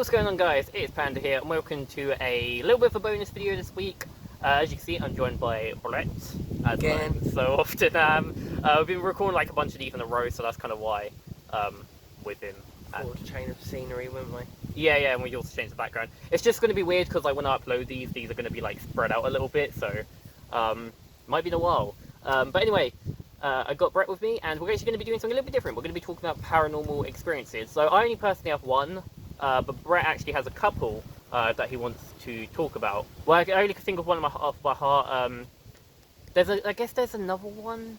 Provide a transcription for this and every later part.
What's going on, guys? It's Panda here, and welcome to a little bit of a bonus video this week. As you can see, I'm joined by Bret, as again, so often. We've been recording like a bunch of these in a row, so that's kind of why with him. Forward change of scenery, wouldn't we? Yeah, and we also changed the background. It's just going to be weird because like when I upload these are going to be like spread out a little bit, so might be in a while. But anyway. I got Bret with me, and we're actually going to be doing something a little bit different. We're going to be talking about paranormal experiences. So I only personally have one, but Bret actually has a couple that he wants to talk about. Well, I only can think of one off by heart. I guess there's another one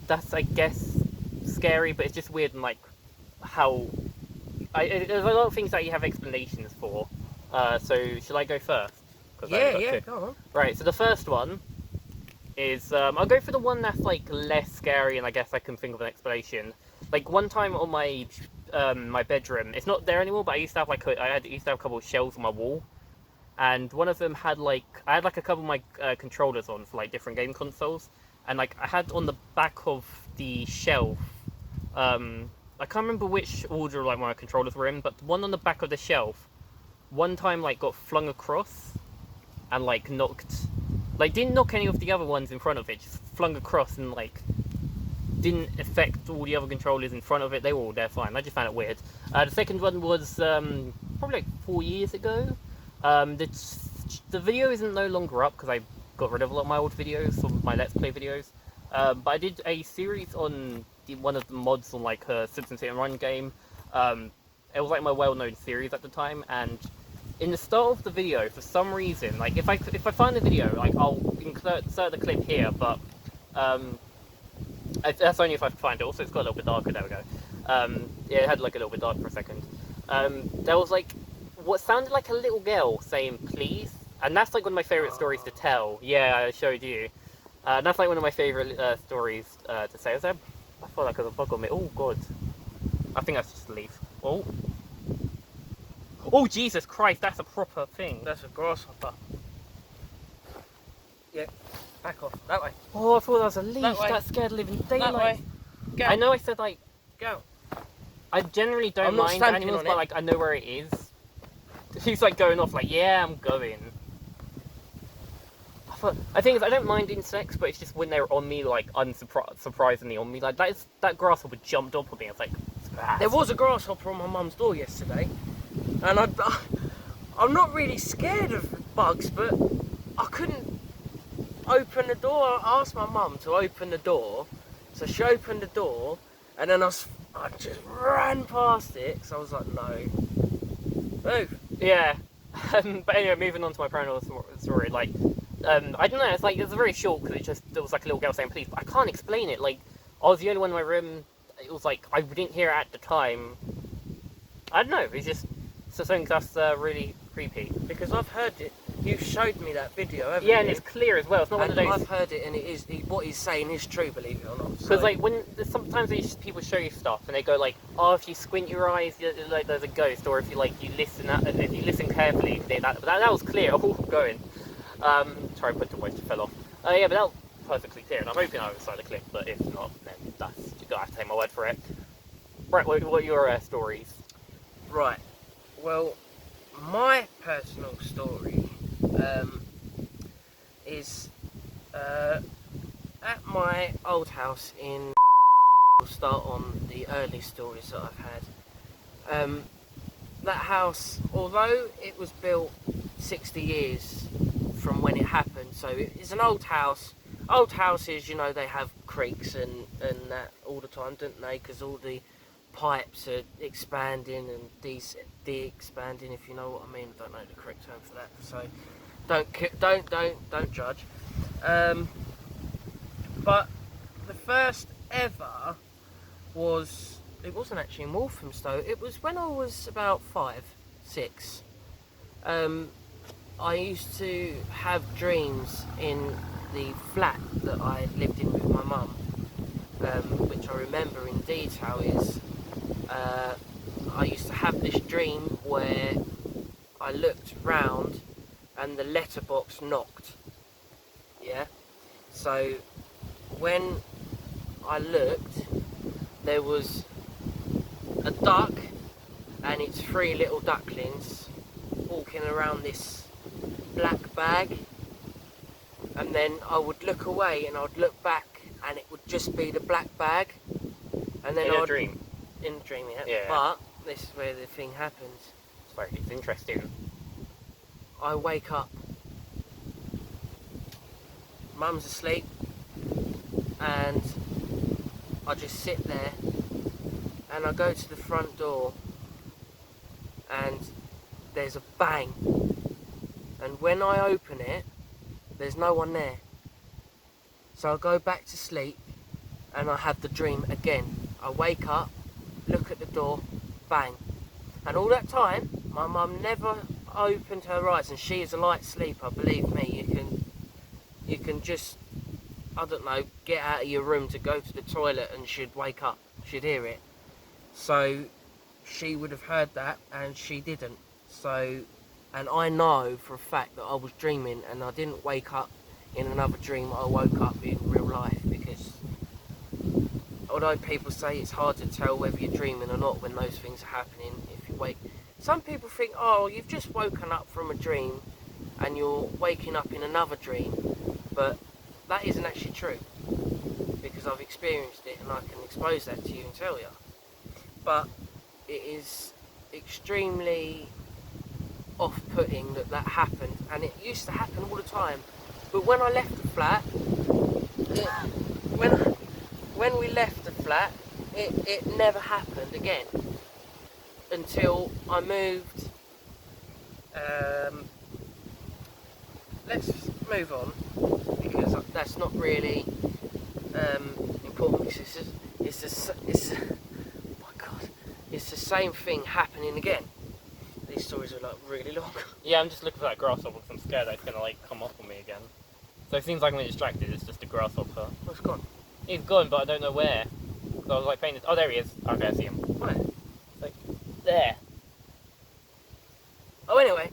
that's, I guess, scary, but it's just weird and like how... there's a lot of things that you have explanations for. So should I go first? Yeah, go on. Right, so the first one is, I'll go for the one that's like less scary, and I guess I can think of an explanation. Like one time on my my bedroom, it's not there anymore, but I used to have like I used to have a couple of shelves on my wall, and one of them had like I had like a couple of my controllers on for like different game consoles, and like I had on the back of the shelf, I can't remember which order like my controllers were in, but the one on the back of the shelf, one time like got flung across, and like knocked. Like, didn't knock any of the other ones in front of it, just flung across and, like, didn't affect all the other controllers in front of it. They were all there fine. I just found it weird. The second one was probably like 4 years ago. The video isn't no longer up because I got rid of a lot of my old videos, some of my Let's Play videos. But I did a series on one of the mods on, like, a Citizen Hit and Run game. It was, like, my well-known series at the time, and... in the start of the video, for some reason, like if I find the video, like I'll insert the clip here, but that's only if I find it. Also, it's got a little bit darker. There we go. Yeah, it had like a little bit dark for a second. There was like what sounded like a little girl saying "please," and that's like one of my favorite stories to tell. Yeah, I showed you. That's like one of my favorite stories to say. I thought like there was a bug on me. Oh god, I think that's just a leaf. Oh, Jesus Christ, that's a proper thing. That's a grasshopper. Yeah, back off. That way. Oh, I thought that was a leaf. That scared living daylight. That way. Go. I know I said, like... Go. I generally don't I'm not mind stamping animals, on but, it. like, I know where it is. He's, like, going off, like, yeah, I'm going. I think I don't mind insects, but it's just when they're on me, like, unsurprisingly on me. Like, that grasshopper jumped up on me. I was like... There was a grasshopper on my mum's door yesterday. And I'm not really scared of bugs, but I couldn't open the door. I asked my mum to open the door, so she opened the door, and then I just ran past it, because I was like, no. Move. Yeah. But anyway, moving on to my paranormal story, like, I don't know, it's like, it's very short, because there was like a little girl saying please, but I can't explain it. Like, I was the only one in my room. It was like, I didn't hear it at the time. I don't know, it's just... so something that's really creepy. Because I've heard it. You've showed me that video, haven't you? Yeah, and it's clear as well. It's not one of those... I've heard it, and it is what he's saying is true, believe it or not. Because like sometimes people show you stuff, and they go like, oh, if you squint your eyes, like there's a ghost, or if you listen carefully, that was clear. Oh, going. Sorry, I put the voice fell off. Yeah, but that was perfectly clear, and I'm hoping I was inside the clip. But if not, then you're gonna have to take my word for it. Right, what are your stories? Right. Well, my personal story is at my old house in... We'll start on the early stories that I've had. That house, although it was built 60 years from when it happened, so it's an old house. Old houses, you know, they have creaks and that all the time, don't they? Because all the pipes are expanding and de-expanding, if you know what I mean. I don't know the correct term for that, so don't judge. But the first ever was, it wasn't actually in Walthamstow. It was when I was about 5, 6. I used to have dreams in the flat that I lived in with my mum, which I remember in detail is. I used to have this dream where I looked round and the letterbox knocked. Yeah? So when I looked, there was a duck and it's 3 little ducklings walking around this black bag, and then I would look away and I'd look back and it would just be the black bag, and then in a dream. In a dream, yeah. Yeah. But this is where the thing happens. It's interesting. I wake up, Mum's asleep, and I just sit there, and I go to the front door, and there's a bang, and when I open it, there's no one there. So I go back to sleep, and I have the dream again. I wake up, look at the door, bang. And all that time, my mum never opened her eyes, and she is a light sleeper, believe me. You can just, I don't know, get out of your room to go to the toilet and she'd wake up, she'd hear it. So she would have heard that, and she didn't. So, and I know for a fact that I was dreaming, and I didn't wake up in another dream, I woke up in real life, because although people say it's hard to tell whether you're dreaming or not when those things are happening, if you wake, some people think, oh, you've just woken up from a dream and you're waking up in another dream, but that isn't actually true, because I've experienced it and I can expose that to you and tell you. But it is extremely off-putting that happened, and it used to happen all the time. But when I left the flat, when we left the flat, it never happened again until I moved. Let's move on, because that's not really important, because oh my God, it's the same thing happening again. These stories are like really long. Yeah, I'm just looking for that grasshopper because I'm scared that it's gonna like come up on me again. So it seems like I'm distracted. It's just a grasshopper. Oh, it's gone. He's gone, but I don't know where. So I was like painting. Oh, there he is. Okay, I see him. Where? It's like there. Oh, anyway,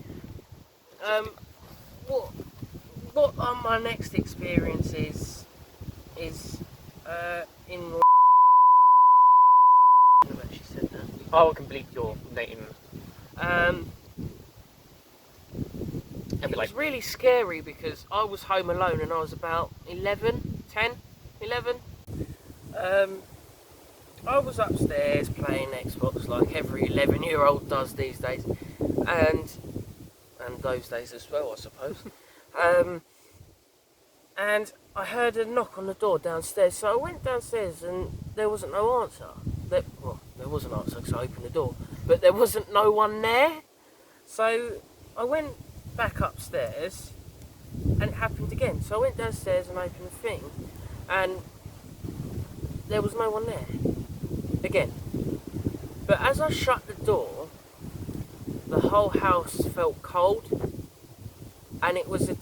what are my next experiences is in. I've actually said that. I will complete your name. It was really scary because I was home alone and I was about 11. I was upstairs playing Xbox like every 11-year-old does these days, and those days as well, I suppose. And I heard a knock on the door downstairs, so I went downstairs and there wasn't no answer. There was an answer because I opened the door, but there wasn't no one there. So I went back upstairs and it happened again. So I went downstairs and opened the thing, and there was no one there again. But as I shut the door, the whole house felt cold, and it was at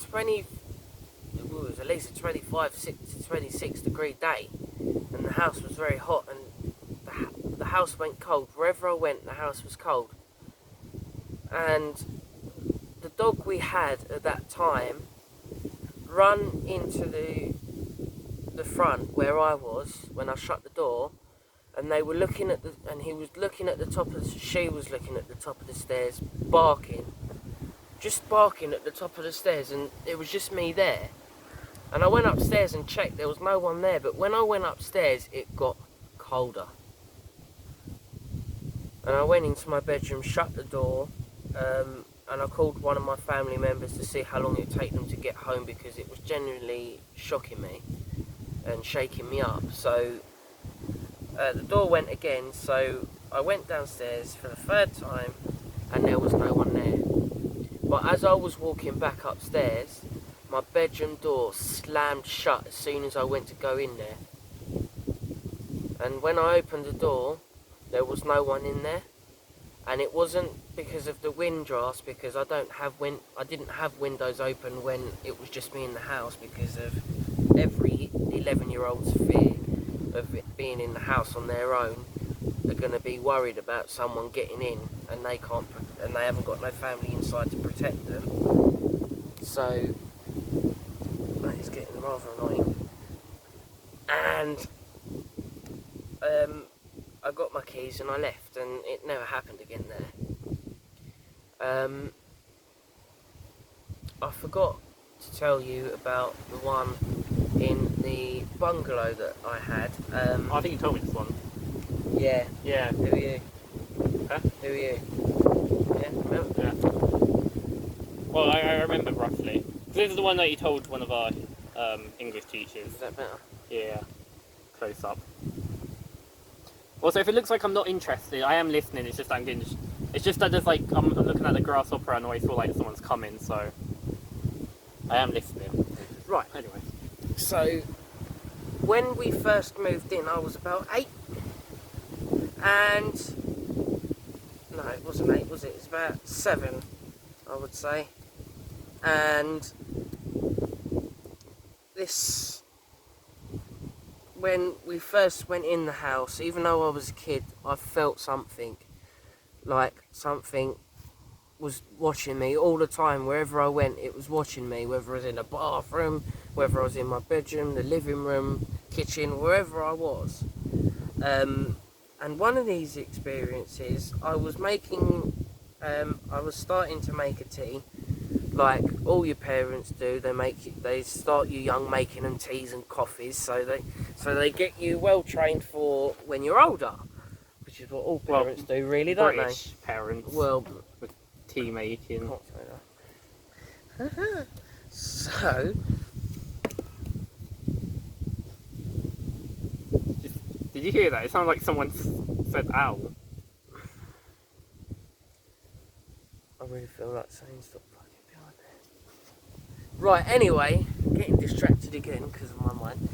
least a 25 to 26 degree day, and the house was very hot, and the house went cold. Wherever I went, the house was cold. And the dog we had at that time run into the front where I was when I shut the door, and they were looking at she was looking at the top of the stairs, just barking at the top of the stairs, and it was just me there. And I went upstairs and checked, there was no one there, but when I went upstairs, it got colder. And I went into my bedroom, shut the door, and I called one of my family members to see how long it would take them to get home, because it was genuinely shocking me and shaking me up. So the door went again, so I went downstairs for the third time, and there was no one there. But as I was walking back upstairs, my bedroom door slammed shut as soon as I went to go in there. And when I opened the door, there was no one in there. And it wasn't because of the wind draft, because I didn't have windows open when it was just me in the house, because of every 11-year-old's fear of it being in the house on their own. They're going to be worried about someone getting in, and they haven't got no family inside to protect them. So that is getting rather annoying. And I got my keys and I left, and it never happened again there. I forgot to tell you about the one in the bungalow that I had. I think you told me this one. Yeah. Yeah. Who are you? Huh? Who are you? Yeah, remember? Yeah. Well, I remember roughly. This is the one that you told one of our English teachers. Is that better? Yeah. Close up. Also, if it looks like I'm not interested, I am listening. It's just I'm getting. It's just that there's like I'm looking at the grasshopper and I always feel like someone's coming, so I am listening. Right. Anyway. So, when we first moved in, I was about 8. And no, it wasn't 8, was it? It's about 7, I would say. And this, when we first went in the house, even though I was a kid, I felt something, like something was watching me all the time. Wherever I went, it was watching me, whether I was in the bathroom, whether I was in my bedroom, the living room, kitchen, wherever I was. And one of these experiences, I was starting to make a tea, like all your parents do. They start you young, making them teas and coffees, so they get you well trained for when you're older, which is what all parents do, really, don't British parents. Well, with tea making. can't say that. So, Did you hear that? It sounded like someone said "ow." I really feel like saying stop fucking behind there. Right, anyway, getting distracted again because of my mind.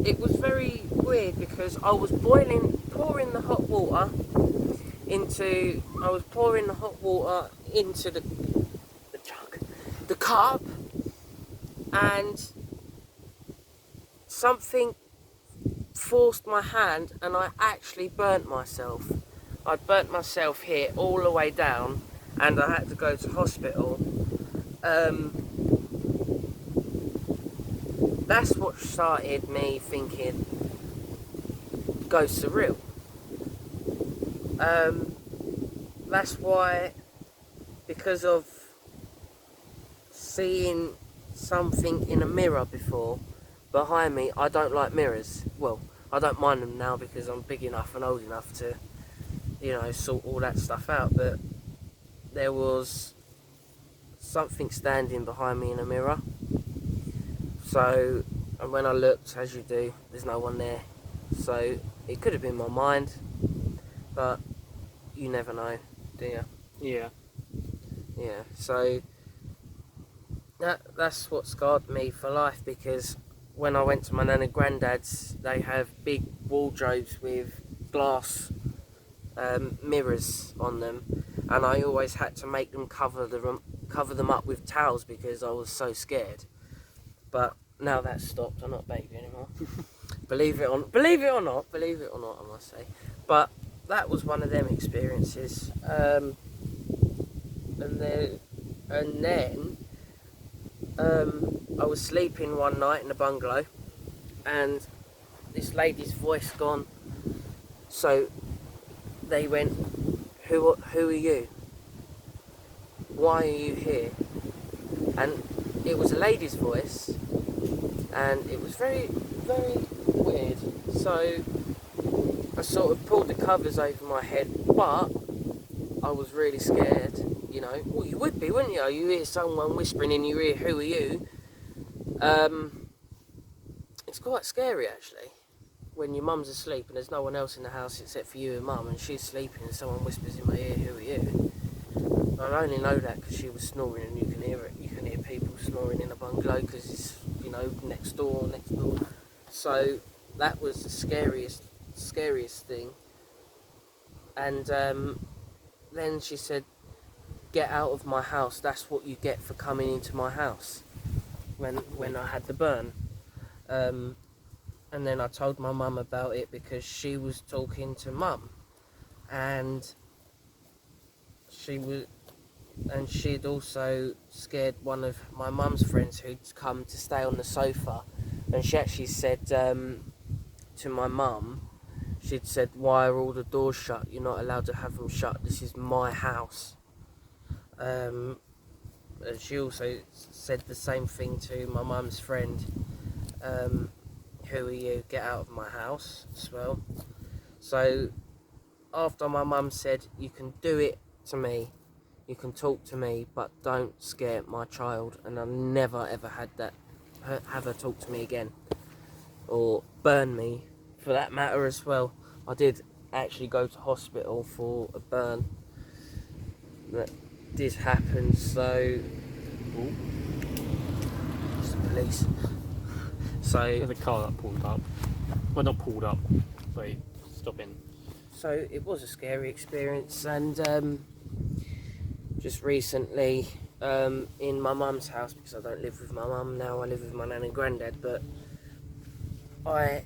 It was very weird because I was pouring the hot water into the jug, the cup, and something forced my hand and I actually burnt myself. I burnt myself here all the way down and I had to go to hospital. That's what started me thinking ghosts are real. That's why, because of seeing something in a mirror before behind me, I don't like mirrors. Well, I don't mind them now because I'm big enough and old enough to, sort all that stuff out, but there was something standing behind me in a mirror. So, and when I looked, as you do, there's no one there. So, it could have been my mind, but you never know, do you? Yeah. Yeah, so that's what scarred me for life, because when I went to my nan and granddad's, they have big wardrobes with glass mirrors on them, and I always had to make them cover them up with towels because I was so scared. But now that's stopped. I'm not a baby anymore. Believe it or not, I must say. But that was one of them experiences. And then I was sleeping one night in the bungalow, and this lady's voice gone. So they went, who are you? Why are you here? And it was a lady's voice, and it was very, very weird. So I sort of pulled the covers over my head, but I was really scared, Well, you would be, wouldn't you? You hear someone whispering in your ear, who are you? It's quite scary, actually, when your mum's asleep and there's no one else in the house except for you and mum, and she's sleeping and someone whispers in my ear, who are you? I only know that because she was snoring, and you can hear it. You can hear people snoring in a bungalow because it's, next door. So that was the scariest thing. And then she said, get out of my house. That's what you get for coming into my house when I had the burn. And then I told my mum about it because she was talking to mum, and she'd also scared one of my mum's friends who'd come to stay on the sofa, and she actually said to my mum, she'd said, "Why are all the doors shut? You're not allowed to have them shut. This is my house." And she also said the same thing to my mum's friend. "Who are you? Get out of my house," as well. So after my mum said, "You can do it to me, you can talk to me, but don't scare my child," and I never ever had that, have her talk to me again, or burn me for that matter as well. I did actually go to hospital for a burn that did happen, so it's the police. So There's a car that pulled up. Well, not pulled up, but stopping. So it was a scary experience, and just recently in my mum's house, because I don't live with my mum now, I live with my nan and granddad, but I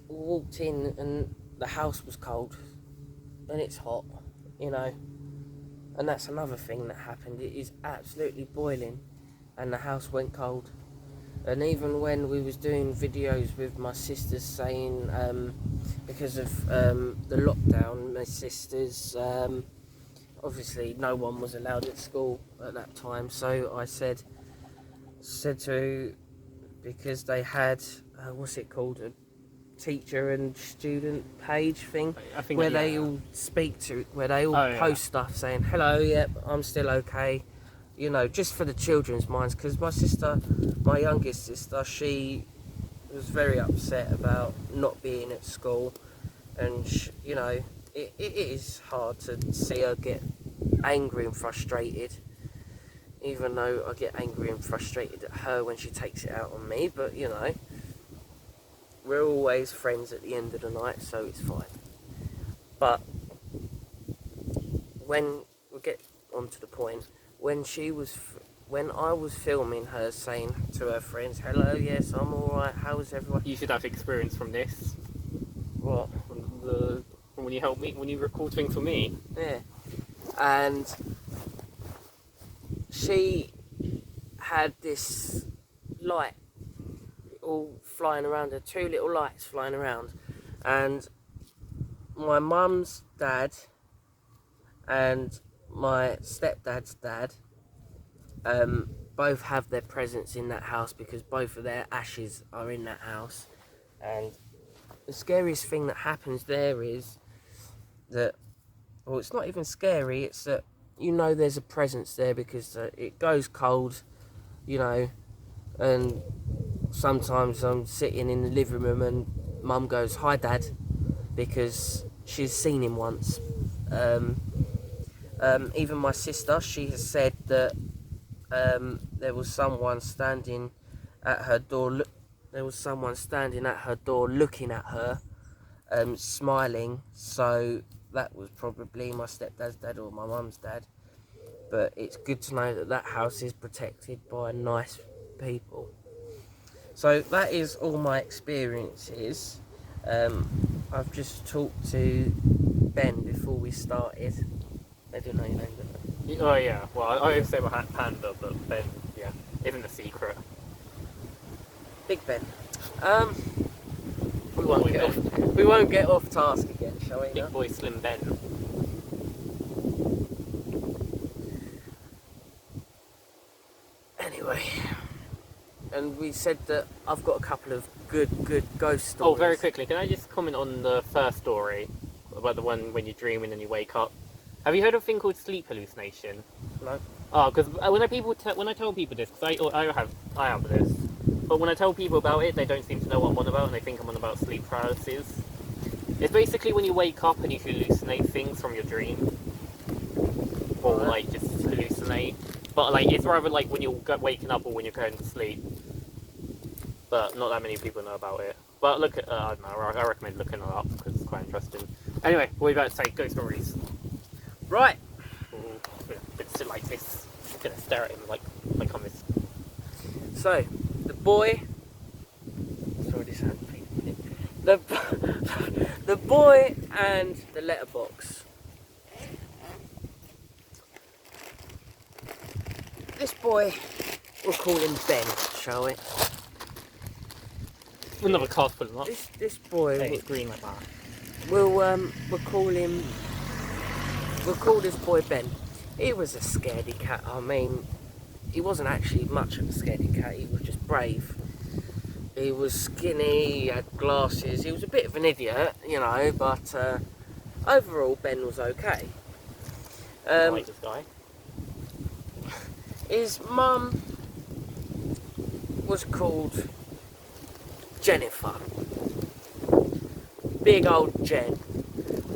walked in and the house was cold and it's hot, you know, and that's another thing that happened. It is absolutely boiling and the house went cold. And even when we was doing videos with my sisters saying, because of the lockdown, my sisters, obviously no one was allowed at school at that time, so I said to, because they had, what's it called, a teacher and student page thing, I think where yeah. they all speak to, where they all Oh, post yeah. stuff saying, "Hello, yep, I'm still okay," you know, just for the children's minds, because my sister, my youngest sister, she was very upset about not being at school, and you know, it is hard to see her get angry and frustrated, even though I get angry and frustrated at her when she takes it out on me, but you know, we're always friends at the end of the night, so it's fine. But when we get on to the point, when I was filming her saying to her friends, "Hello, yes, I'm alright, how's everyone?" You should have experience from this. What? From when you help me, when you record things for me. Yeah. And she had this light all flying around her, 2 little lights flying around, and my mum's dad and my stepdad's dad both have their presence in that house, because both of their ashes are in that house. And the scariest thing that happens there is that, well, it's not even scary, it's that you know there's a presence there, because it goes cold, you know, and sometimes I'm sitting in the living room and mum goes, "Hi Dad," because she's seen him once. Even my sister, she has said that there was someone standing at her door. There was someone standing at her door looking at her, smiling. So that was probably my stepdad's dad or my mum's dad. But it's good to know that that house is protected by nice people. So that is all my experiences. I've just talked to Ben before we started. They don't know your name, do they? Oh yeah. Well, I always say about Panda, but Ben, yeah, isn't a secret. Big Ben. We won't get off task again, shall we? Big boy Slim Ben. Anyway, and we said that I've got a couple of good ghost stories. Oh, very quickly, can I just comment on the first story about the one when you're dreaming and you wake up? Have you heard of a thing called sleep hallucination? No. Oh, because when I tell people this, because I have this, but when I tell people about it, they don't seem to know what I'm on about, and they think I'm on about sleep paralysis. It's basically when you wake up and you hallucinate things from your dream, or like just hallucinate. But like it's rather like when you're waking up or when you're going to sleep. But not that many people know about it. But look at I don't know. I recommend looking it up because it's quite interesting. Anyway, what are you about to say? Ghost stories. Right. It's sit like this. I'm gonna stare at him like on this. So, the boy. Sorry, this happened. The boy and the letterbox. This boy, we'll call him Ben, shall we? Another car's pulling up. This boy. Hey, it's green like that. We'll call him. We'll call this boy Ben. He was a scaredy cat. I mean, he wasn't actually much of a scaredy cat. He was just brave. He was skinny. He had glasses. He was a bit of an idiot, you know. But overall, Ben was okay. I like this guy. His mum was called Jennifer. Big old Jen.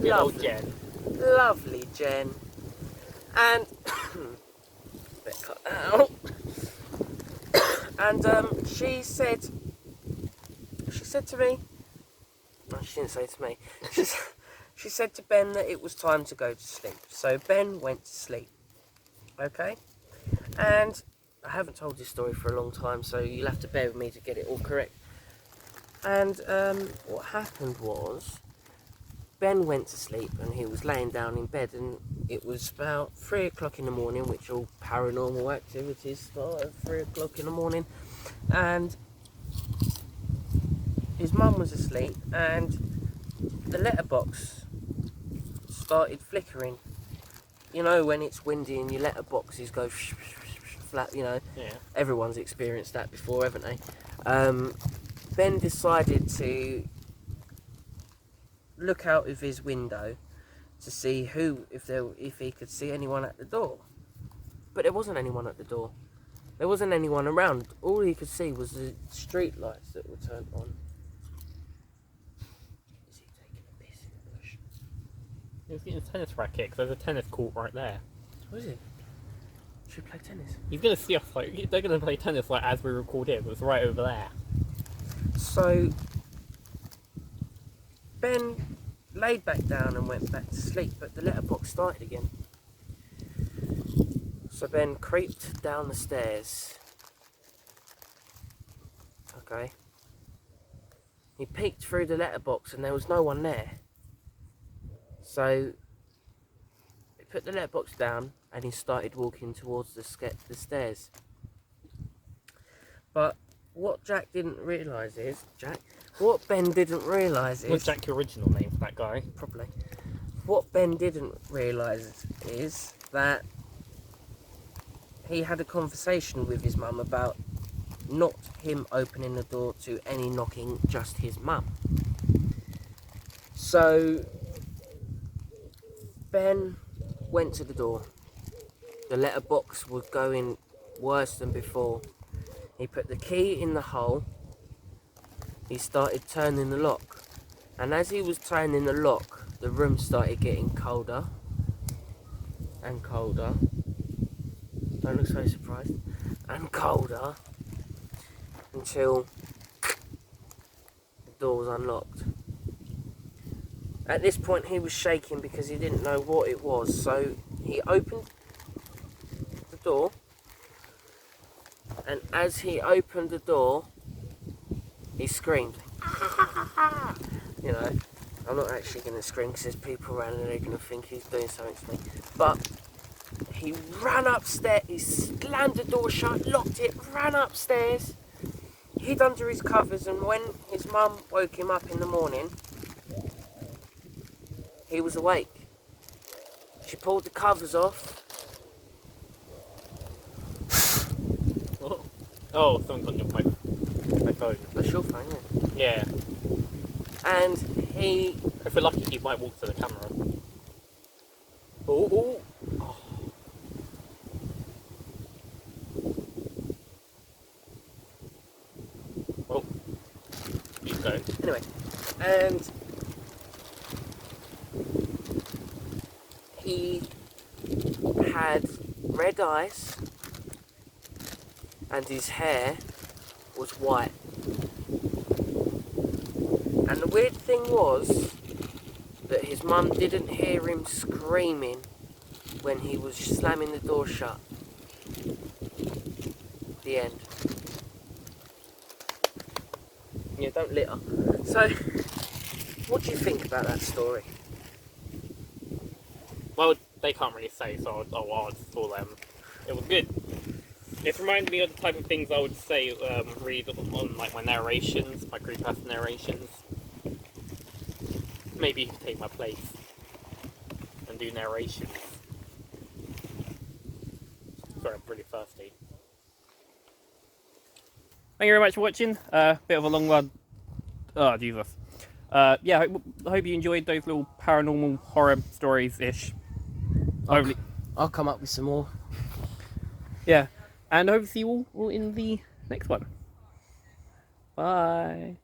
Big old Jen. Lovely Jen. And better cut that out. And she said to me, no, she didn't say it to me. She said to Ben that it was time to go to sleep. So Ben went to sleep. Okay? And I haven't told this story for a long time, so you'll have to bear with me to get it all correct. And what happened was, Ben went to sleep and he was laying down in bed, and it was about 3 o'clock in the morning, which all paranormal activities start at 3 o'clock in the morning. And his mum was asleep, and the letterbox started flickering. You know, when it's windy and your letterboxes go flat, you know. Yeah. Everyone's experienced that before, haven't they? Ben decided to look out of his window to see if he could see anyone at the door. But there wasn't anyone at the door. There wasn't anyone around. All he could see was the street lights that were turned on. Is he taking a piss in the bush? He's getting a tennis racket, because there's a tennis court right there. What is it? Should we play tennis? He's going to see us, like, they're going to play tennis, like, as we record it. It's right over there. So, Ben laid back down and went back to sleep, but the letterbox started again. So Ben creeped down the stairs. Okay. He peeked through the letterbox and there was no one there. So he put the letterbox down and he started walking towards the stairs. But what Jack didn't realise is, what Ben didn't realise is... Was Jack your original name for that guy? Probably. What Ben didn't realise is that he had a conversation with his mum about not him opening the door to any knocking, just his mum. So Ben went to the door. The letterbox was going worse than before. He put the key in the hole. He started turning the lock. And as he was turning the lock, the room started getting colder and colder. Don't look so surprised. And colder until the door was unlocked. At this point he was shaking because he didn't know what it was. So he opened the door. And as he opened the door, he screamed. You know, I'm not actually going to scream because there's people around and they're going to think he's doing something to me. But he ran upstairs, he slammed the door shut, locked it, ran upstairs, hid under his covers, and when his mum woke him up in the morning, he was awake. She pulled the covers off. Oh, someone's on my phone. That's your phone, isn't it? Yeah. And he... If we're lucky, he might walk to the camera. Oh. Oh. Keep going. Anyway, and he had red eyes and his hair was white. And the weird thing was that his mum didn't hear him screaming when he was slamming the door shut. The end. Yeah, don't litter. So, what do you think about that story? Well, they can't really say, so I'll fool them. It was good. It's reminded me of the type of things I would say, read on like my narrations, my creepypasta narrations. Maybe you can take my place and do narrations. Sorry, I'm really thirsty. Thank you very much for watching. Bit of a long one. Oh, Jesus. Yeah, I hope you enjoyed those little paranormal horror stories-ish. I'll come up with some more. Yeah, and I hope to see you all in the next one. Bye.